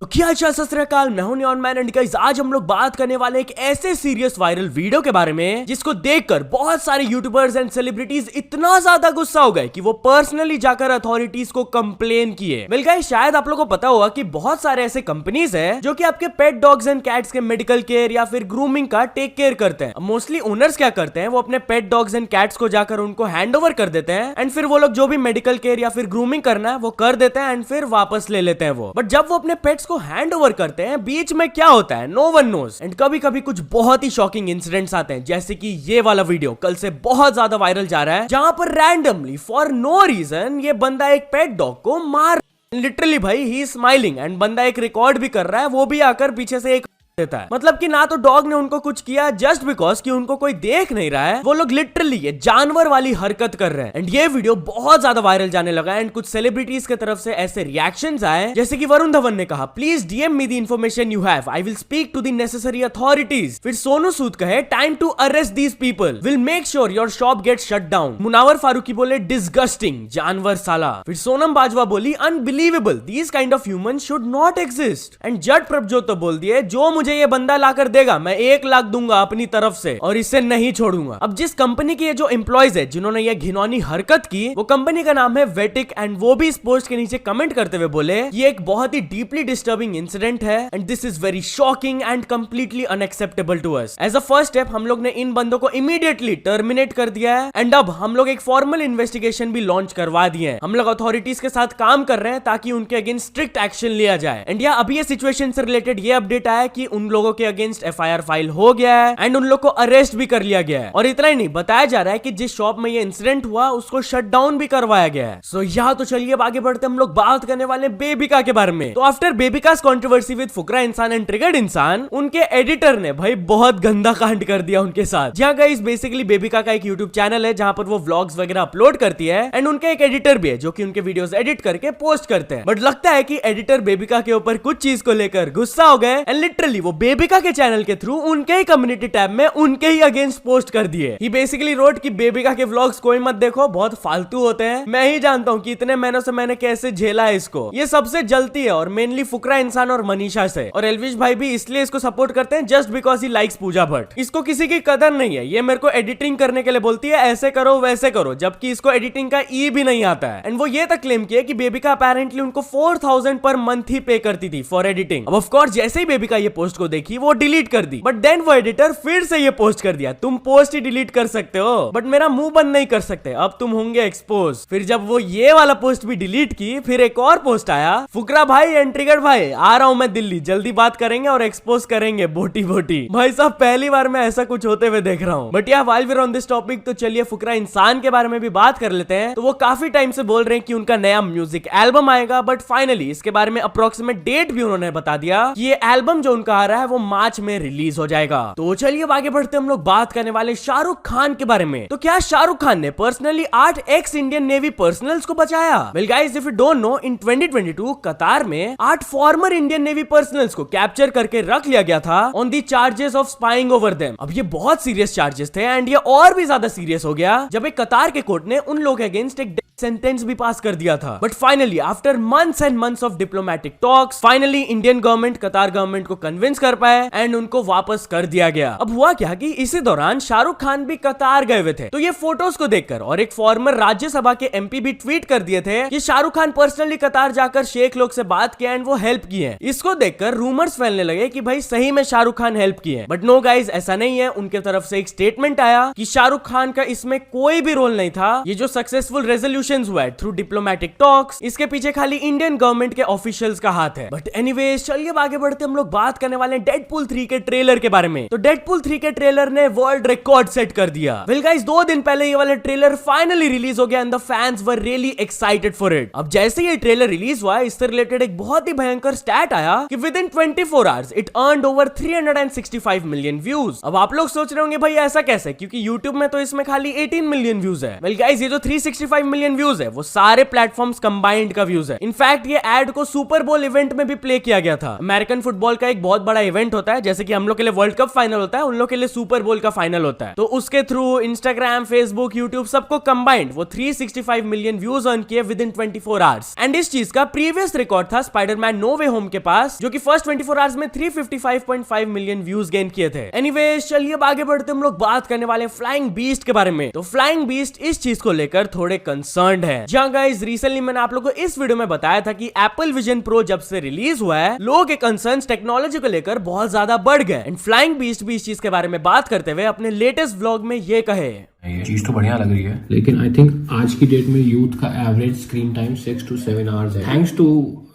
तो क्या अच्छा सत श्री अकाल, मैं हूं नियॉन मैन एंड गाइस आज हम लोग बात करने वाले एक ऐसे सीरियस वायरल वीडियो के बारे में जिसको देखकर बहुत सारे यूट्यूबर्स एंड सेलिब्रिटीज इतना ज्यादा गुस्सा हो गए कि वो पर्सनली जाकर अथॉरिटीज को कंप्लेन किए। वेल गाइस शायद आप लोगों को पता होगा कि बहुत सारे ऐसे कंपनीज हैं जो कि आपके पेट डॉग्स एंड कैट्स के मेडिकल केयर या फिर ग्रूमिंग का टेक केयर करते हैं। मोस्टली ओनर्स क्या करते हैं, वो अपने पेट डॉग्स एंड कैट्स को जाकर उनको हैंड ओवर कर देते हैं एंड फिर वो लोग जो भी मेडिकल केयर या फिर ग्रूमिंग करना है वो कर देते हैं एंड फिर वापस ले लेते हैं वो। बट जब वो अपने पेट्स को हैंड ओवर करते हैं बीच में क्या होता है नो वन नोज एंड कभी कभी कुछ बहुत ही शॉकिंग इंसिडेंट्स आते हैं, जैसे कि ये वाला वीडियो कल से बहुत ज्यादा वायरल जा रहा है जहां पर रैंडमली फॉर नो रीजन ये बंदा एक पेट डॉग को मार लिटरली भाई ही स्माइलिंग एंड बंदा एक रिकॉर्ड भी कर रहा है, वो भी आकर पीछे से एक देता है। मतलब कि ना तो डॉग ने उनको कुछ किया जस्ट बिकॉज कि उनको कोई देख नहीं रहा है, वो लोग लिटरली ये जानवर वाली हरकत कर रहे हैं एंड ये वीडियो बहुत ज्यादा वायरल जाने लगा एंड कुछ सेलिब्रिटीज की तरफ से ऐसे रिएक्शंस आए, जैसे कि वरुण धवन ने कहा please DM me the information you have, I will speak to the necessary authorities. फिर सोनू सूद कहे time to arrest these people, will make sure your shop get shut down. Munawar Faruqui बोले डिस्गस्टिंग जानवर साला। फिर सोनम बाजवा बोली unbelievable, these kind of human should not exist. And Jatt Prabhjot तो बोल दिए जो मुझे ये बंदा लाकर देगा मैं 1 लाख दूंगा अपनी तरफ से और इसे नहीं छोड़ूंगा। अब जिस कंपनी के ये जो एम्प्लॉइज है जिन्होंने ये घिनौनी हरकत की वो कंपनी का नाम है वेटिक एंड वो भी इस पोस्ट के नीचे कमेंट करते हुए बोले ये एक बहुत ही डीपली डिस्टर्बिंग इंसिडेंट है and this is very shocking and completely unacceptable to us. As a first step हम लोग ने इन बंदों को इमीडिएटली टर्मिनेट कर दिया है एंड अब हम लोग एक फॉर्मल इन्वेस्टिगेशन भी लॉन्च करवा दिए हैं। हम लोग अथॉरिटीज के साथ काम कर रहे हैं ताकि उनके अगेंस्ट स्ट्रिक्ट एक्शन लिया जाए। एंड या अभी ये सिचुएशन से रिलेटेड ये अपडेट आया कि उन लोगों के अगेंस्ट एफआईआर फाइल हो गया है एंड उन लोग को अरेस्ट भी कर लिया गया है। और इतना ही नहीं, बताया जा रहा है कि जिस शॉप में ये इंसिडेंट हुआ उसको शट डाउन भी करवाया गया है। सो यहाँ तो चलिए अब आगे बढ़ते हम लोग बात करने वाले बेबिका के बारे में। तो आफ्टर बेबिकास कंट्रोवर्सी विद फुकरा इंसान एंड ट्रिगर्ड इंसान, उनके एडिटर ने भाई बहुत गंदा कांड कर दिया उनके साथ। जहाँ गाइस बेसिकली बेबिका का एक यूट्यूब चैनल है जहाँ पर वो व्लॉग्स वगैरह अपलोड करती है एंड उनके एक एडिटर भी है जो कि उनके वीडियोस एडिट करके पोस्ट करते हैं। बट लगता है कि एडिटर बेबिका के ऊपर कुछ चीज को लेकर गुस्सा हो गए एंड लिटरली वो बेबिका के चैनल के थ्रू उनके ही कम्युनिटी टैब में उनके ही अगेंस्ट पोस्ट कर दिए। ही बेसिकली रोड की बेबिका के व्लॉग्स कोई मत देखो, बहुत फालतू होते हैं। मैं ही जानता हूँ कि इतने महीनों से मैंने कैसे झेला है इसको। ये सबसे जलती है और मेनली फुकरा इंसान और मनीषा से। और एलविश भाई भी इसलिए इसको सपोर्ट करते हैं just because he likes Pooja Bhatt. इसको किसी की कदर नहीं है, ये मेरे को एडिटिंग करने के लिए बोलती है ऐसे करो वैसे करो, जबकि इसको एडिटिंग का ई भी नहीं आता है। एंड वो ये तक क्लेम किया कि बेबिका अपेरेंटली उनको 4000 पर मंथ ही पे करती थी फॉर एडिटिंग। अब ऑफ कोर्स जैसे ही बेबिका ये पोस्ट को देखी वो डिलीट कर दी, बट देन वो एडिटर फिर से ये पोस्ट कर दिया तुम पोस्ट ही डिलीट कर सकते हो बट मेरा मुंह बंद नहीं कर सकते, अब तुम होंगे एक्सपोज। फिर जब वो ये वाला पोस्ट भी डिलीट की फिर एक और पोस्ट आया, फुकरा भाई एंड ट्रिगर भाई आ रहा हूं मैं दिल्ली, जल्दी बात करेंगे और एक्सपोज करेंगे बोटी बोटी। भाई साहब पहली बार मैं ऐसा कुछ होते हुए देख रहा हूं। But yeah while we are on this topic तो चलिए फुकरा इंसान के बारे में भी बात कर लेते हैं। तो वो काफी टाइम से बोल रहे हैं कि उनका नया म्यूजिक एल्बम आएगा, बट फाइनली इसके बारे में अप्रोक्सीमेट डेट भी उन्होंने बता दिया कि ये एल्बम जो उनका आ रहा है वो मार्च में रिलीज हो जाएगा। तो चलिए आगे बढ़ते हम लोग बात करने वाले शाहरुख खान के बारे में। तो क्या शाहरुख खान ने personally 8 ex Indian navy personnels को बचाया? Well guys if you don't know, in 2022 Qatar में 8 फॉर्मर इंडियन नेवी पर्सनल्स को कैप्चर करके रख लिया गया था on the charges of spying over them. अब ये बहुत सीरियस चार्जेस थे एंड ये और भी ज्यादा सीरियस हो गया जब एक कतार के कोर्ट ने उन लोगों के अगेंस्ट एक सेंटेंस भी पास कर दिया था। But finally after months and months of diplomatic talks finally Indian government कतार गवर्नमेंट को कन्विंस कर पाए एंड उनको वापस कर दिया गया। अब हुआ क्या कि इसी दौरान शाहरुख खान भी कतार गए हुए थे, तो ये फोटोज को देखकर और एक फॉर्मर राज्यसभा के एमपी भी ट्वीट कर दिए थे कि शाहरुख खान पर्सनली कतार जाकर शेख लोग से बात किया एंड वो हेल्प किए। इसको देखकर रूमर्स फैलने लगे कि भाई सही में शाहरुख खान हेल्प किए। बट नो गाइज ऐसा नहीं है, उनके तरफ से एक स्टेटमेंट आया कि शाहरुख खान का इसमें कोई भी रोल नहीं था। ये जो सक्सेसफुल रेजोल्यूशंस हुआ है थ्रू डिप्लोमेटिक टॉक्स, इसके पीछे खाली इंडियन गवर्नमेंट के ऑफिशियल्स का हाथ है। बट एनीवेज चलिए आगे बढ़ते हम लोग बात करने वाले डेडपूल 3 के ट्रेलर के बारे में। तो डेडपूल 3 के ट्रेलर ने वर्ल्ड रिकॉर्ड सेट कर दिया। वेल गाइस 2 दिन पहले ये वाला ट्रेलर फाइनली रिलीज हो गया and the fans were really excited for it. अब जैसे ये ट्रेलर रिलीज हुआ इससे रिलेटेड एक बहुत ही भयंकर स्टैट आया कि with in 24 hours it earned over 365 million views. अब आप लोग सोच रहे होंगे भाई ऐसा कैसे, क्योंकि यूट्यूब में तो इसमें खाली 18 मिलियन व्यूज है। वेल गाइस ये जो 365 मिलियन व्यूज है वो सारे प्लेटफॉर्म्स कंबाइंड का व्यूज है। इनफैक्ट ये एड को सुपर बोल इवेंट में भी प्ले किया गया था। अमेरिकन फुटबॉल का एक बहुत बड़ा इवेंट होता है, जैसे कि हम लोग के लिए वर्ल्ड कप फाइनल होता है, उन लोग के लिए सुपर बोल का फाइनल होता है। तो उसके थ्रू इंस्टाग्राम, फेसबुक, यूट्यूब सबको कंबाइंड वो 365 मिलियन व्यूज अर्न किए विद इन 24 आवर्स। एंड इस चीज का प्रीवियस रिकॉर्ड था स्पाइडरमैन नो वे होम के पास, जो कि फर्स्ट 24 आवर्स में 355.5 मिलियन व्यूज गेन किए थे। एनीवेज चलिए अब आगे बढ़ते हम लोग बात करने वाले फ्लाइंग बीस्ट के बारे में। तो फ्लाइंग बीस्ट इस चीज को लेकर थोड़े कंसर्न्ड है। जहां गाइस रिसेंटली मैंने आप लोगों को इस वीडियो में बताया था कि एप्पल विजन प्रो जब से रिलीज हुआ है, लोगों के कंसर्न्स टेक्नोलॉजी को लेकर बहुत ज्यादा बढ़ गए। एंड फ्लाइंग बीस्ट भी इस चीज के बारे में बात करते हुए अपने लेटेस्ट व्लॉग में ये कहे, ये चीज तो बढ़िया लग रही है, लेकिन आई थिंक आज की डेट में यूथ का average screen time 6 to 7 hours है। Thanks to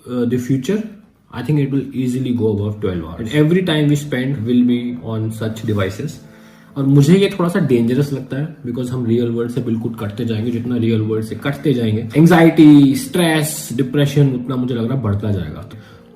the future I think it will easily go above 12 hours. And every time we spend will be on such devices. और मुझे ये थोड़ा सा डेंजरस लगता है, बिकॉज हम रियल वर्ल्ड से बिल्कुल कटते जाएंगे। जितना रियल वर्ल्ड से कटते जाएंगे, एंग्जाइटी, स्ट्रेस, डिप्रेशन उतना मुझे लग रहा है बढ़ता जाएगा।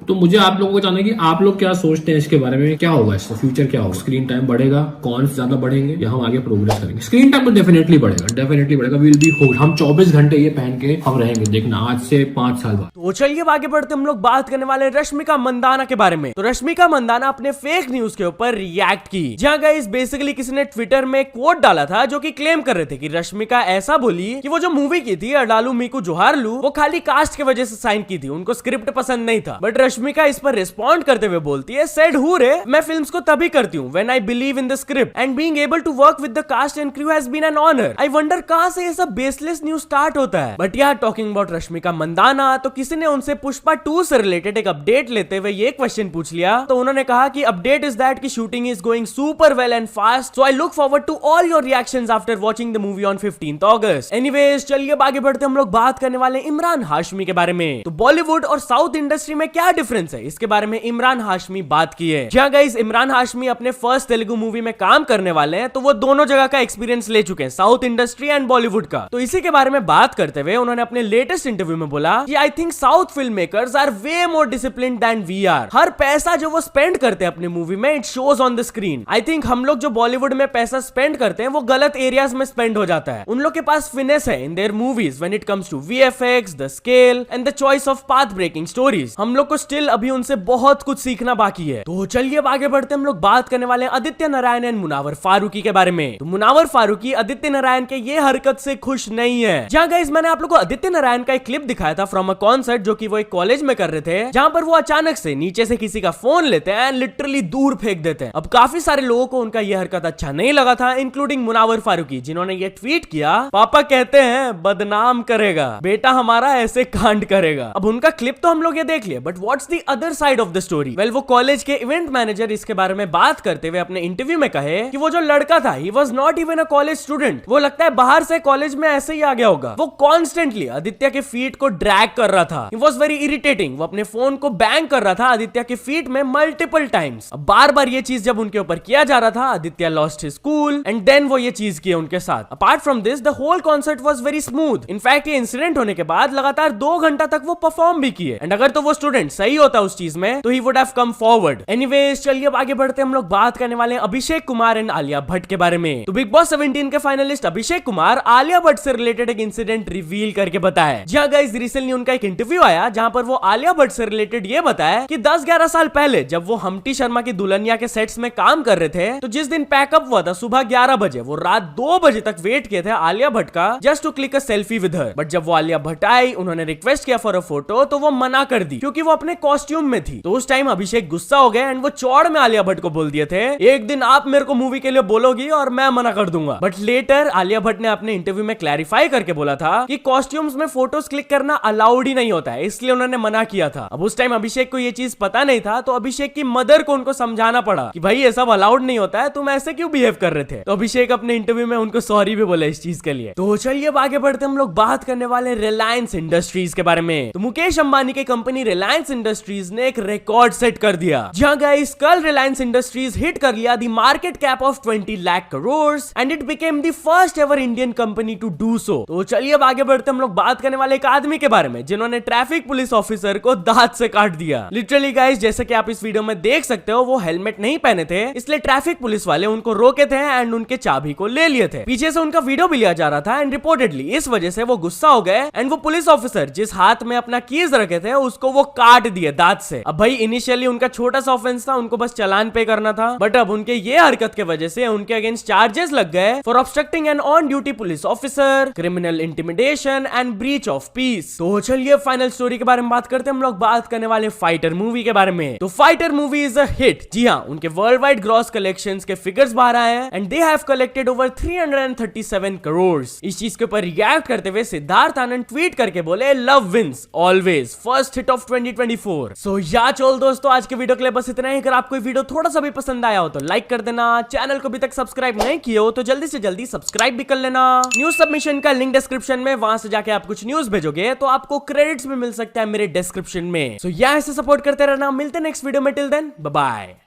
तो मुझे आप लोगों को जानना है कि आप लोग क्या सोचते हैं इसके बारे में, क्या होगा इसका फ्यूचर, क्या होगा? स्क्रीन टाइम बढ़ेगा, कौन ज्यादा बढ़ेंगे, या हम आगे प्रोग्रेस करेंगे? स्क्रीन टाइम तो डेफिनेटली बढ़ेगा, विल बी हो। हम 24 घंटे ये पहन के हम रहेंगे, देखना आज से 5 साल बाद। तो चलिए आगे बढ़ते हम लोग बात करने वाले रश्मिका मंदाना के बारे में। तो रश्मिका मंदाना अपने फेक न्यूज के ऊपर रिएक्ट की, जहां गाइस बेसिकली किसी ने ट्विटर में कोट डाला था जो कि क्लेम कर रहे थे कि रश्मिका ऐसा बोली कि वो जो मूवी की थी अडालू मीकू जोहारलू, वो खाली कास्ट की वजह से साइन की थी, उनको स्क्रिप्ट पसंद नहीं था। बट रश्मिका इस पर रिस्पॉन्ड करते हुए बोलती है, सेड हु रे, मैं फिल्म्स को तभी करती हूँ when I believe in the script and being able to work with the cast and crew has been an honour. I wonder कहां से ये सब बेसलेस न्यूज स्टार्ट होता है। बट यार टॉकिंग अबाउट रश्मिका मंदाना, तो किसी ने उनसे पुष्पा 2 से रिलेटेड एक अपडेट लेते हुए ये क्वेश्चन पूछ लिया। तो उन्होंने कहा कि अपडेट इज दैट की shooting is going super well and fast, so I look forward to all your reactions after watching the movie on 15th August. Anyways चलिए अब आगे बढ़ते हम लोग बात करने वाले इमरान हाशमी के बारे में। तो बॉलीवुड और साउथ इंडस्ट्री में क्या डिफरेंस है, इसके बारे में इमरान हाशमी बात की है। जहां गाइस इमरान हाशमी अपने फर्स्ट तेलुगु मूवी में काम करने वाले हैं, तो वो दोनों जगह का एक्सपीरियंस ले चुके हैं, साउथ इंडस्ट्री एंड बॉलीवुड का। तो इसी के बारे में बात करते हुए उन्होंने अपने लेटेस्ट इंटरव्यू में बोला कि I think south film makers are way more disciplined than we are. हर पैसा जो वो स्पेंड करते हैं अपनी मूवी में, it shows on the screen. I think हम लोग जो बॉलीवुड में पैसा स्पेंड करते हैं वो गलत एरियाज में स्पेंड हो जाता है। उन लोग के पास फिनेस है in their movies when it comes to VFX, the scale and the choice of path breaking stories. हम लोग को स्टिल अभी उनसे बहुत कुछ सीखना बाकी है। तो चलिए अब आगे बढ़ते हम लोग बात करने वाले आदित्य नारायण एंड मुनावर फारूकी के बारे में। तो मुनावर फारूकी आदित्य नारायण के ये हरकत से खुश नहीं है। जहां गाइस मैंने आप लोगों को आदित्य नारायण का एक क्लिप दिखाया था फ्रॉम अ कॉन्सर्ट, जो कि वो एक कॉलेज में कर रहे थे, जहां पर वो अचानक से नीचे से किसी का फोन लेते हैं एंड लिटरली दूर फेंक देते हैं। अब काफी सारे लोगों को उनका यह हरकत अच्छा नहीं लगा था, इंक्लूडिंग मुनावर फारूकी, जिन्होंने ये ट्वीट किया, पापा कहते हैं बदनाम करेगा, बेटा हमारा ऐसे कांड करेगा। अब उनका क्लिप तो हम लोग ये देख लिया, but what's the other side of the story? Well वो कॉलेज के इवेंट मैनेजर इसके बारे में बात करते हुए अपने इंटरव्यू में कहे कि वो जो लड़का था, he was not even a college student, वो लगता है बाहर से कॉलेज में ऐसे ही आ गया होगा। वो कॉन्स्टेंटली आदित्य के फीट को ड्रैग कर रहा था, ही वाज वेरी इरिटेटिंग। वो अपने फोन को बैंग कर रहा था आदित्य के फीट में मल्टीपल टाइम्स। अब बार बार ये चीज जब उनके ऊपर किया जा रहा था, Aditya lost his cool and then वो ये चीज किए उनके साथ। Apart from this the whole concert was very smooth. In fact ये इंसिडेंट होने के बाद लगातार 2 घंटा तक वो परफॉर्म भी किए, एंड अगर तो वो स्टूडेंट सही होता उस चीज में, तो he would have come forward. Anyways चलिए अब आगे बढ़ते हम लोग बात करने वाले हैं अभिषेक कुमार एंड आलिया भट्ट के बारे में। तो बिग बॉस 17 के फाइनलिस्ट अभिषेक कुमार आलिया भट्ट से रिलेटेड एक इंसिडेंट रिवील करके बताया। जहां गाइस रिसेंटली उनका एक इंटरव्यू आया, जहां पर वो आलिया भट्ट से रिलेटेड ये बताया कि 10-11 साल पहले जब वो हम्टी शर्मा की दुल्हनिया के सेट्स में काम कर रहे थे, तो जिस दिन पैकअप हुआ था सुबह 11 बजे, वो रात 2 बजे तक वेट किए थे आलिया भट्ट का, just to click a selfie with her. But जब वो आलिया भट्ट आई, उन्होंने रिक्वेस्ट किया फॉर अ फोटो, तो वो मना कर दी क्योंकि वो अपने कॉस्ट्यूम में थी। तो उस टाइम अभिषेक गुस्सा हो गए एंड वो चौड़ में आलिया भट्ट को बोल दिए थे, एक दिन आप मेरे को मूवी के लिए बोलोगी और मैं मना कर दूंगा। बट लेटर आलिया भट्ट ने अपने इंटरव्यू में क्लैरिफाई करके बोला था कि कॉस्ट्यूम्स में फोटोज क्लिक करना अलाउड ही नहीं होता है, इसलिए उन्होंने मना किया था। अब उस टाइम अभिषेक को ये चीज पता नहीं था, तो अभिषेक की मदर को उनको समझाना पड़ा कि भाई ये सब अलाउड नहीं होता है, तुम ऐसे क्यों बिहेव कर रहे थे। तो अभिषेक अपने इंटरव्यू में उनको सॉरी भी बोला इस चीज के लिए। तो चलिए अब आगे बढ़ते हम लोग बात करने वाले रिलायंस इंडस्ट्रीज के बारे में। तो मुकेश अंबानी की कंपनी रिलायंस इंडस्ट्रीज ने एक रिकॉर्ड सेट कर दिया, जहां गाइस कल रिलायंस इंडस्ट्रीज हिट कर लिया the market cap of 20 lakh crore and it became the first ever Indian company to do so. तो चलिए अब आगे बढ़ते हम लोग बात करने वाले एक आदमी के बारे में, जिन्होंने ट्रैफिक पुलिस ऑफिसर को दांत से काट दिया। लिटरली गाइस जैसे कि आप इस वीडियो में देख सकते हो, वो हेलमेट नहीं पहने थे, इसलिए ट्रैफिक पुलिस वाले उनको रोके थे एंड उनके चाबी को ले लिए थे। पीछे से उनका वीडियो भी लिया जा रहा था एंड रिपोर्टेडली इस वजह से वो गुस्सा हो गए एंड वो पुलिस ऑफिसर जिस हाथ में अपना कीज रखे थे उसको वो काट दिए दांत से। अब भाई इनिशियली उनका छोटा सा ऑफेंस था, उनको बस चालान पे करना था, बट अब उनके ये हरकत के वजह से उनके अगेंस्ट चार्जेस लग गए for obstructing an on duty police officer, criminal intimidation and breach of peace. तो चलिए फाइनल स्टोरी के बारे में बात करते हैं। हम लोग बात करने वाले फाइटर मूवी के बारे में। तो Fighter movie is a hit. जी हाँ, उनके वर्ल्ड वाइड ग्रॉस कलेक्शंस के फिगर्स बाहर आए हैं and they have collected over 337 crore. इस चीज के ऊपर रिएक्ट करते हुए सिद्धार्थ आनंद ट्वीट करके बोले love wins always, first hit of 2024। So yeah चल दोस्तों, आज के वीडियो के लिए बस इतना ही। अगर आपको वीडियो थोड़ा सा भी पसंद आया हो तो लाइक कर देना, चैनल को अभी तक सब्सक्राइब नहीं किए हो तो जल्दी से जल्दी सब्सक्राइब भी कर लेना। न्यूज सबमिशन का लिंक डिस्क्रिप्शन में, वहां से जाके आप कुछ न्यूज भेजोगे तो आपको क्रेडिट्स भी मिल सकता है मेरे डिस्क्रिप्शन में। सो या ऐसे सपोर्ट करते रहना। मिलते हैं नेक्स्ट वीडियो में, टिल देन बाय बाय।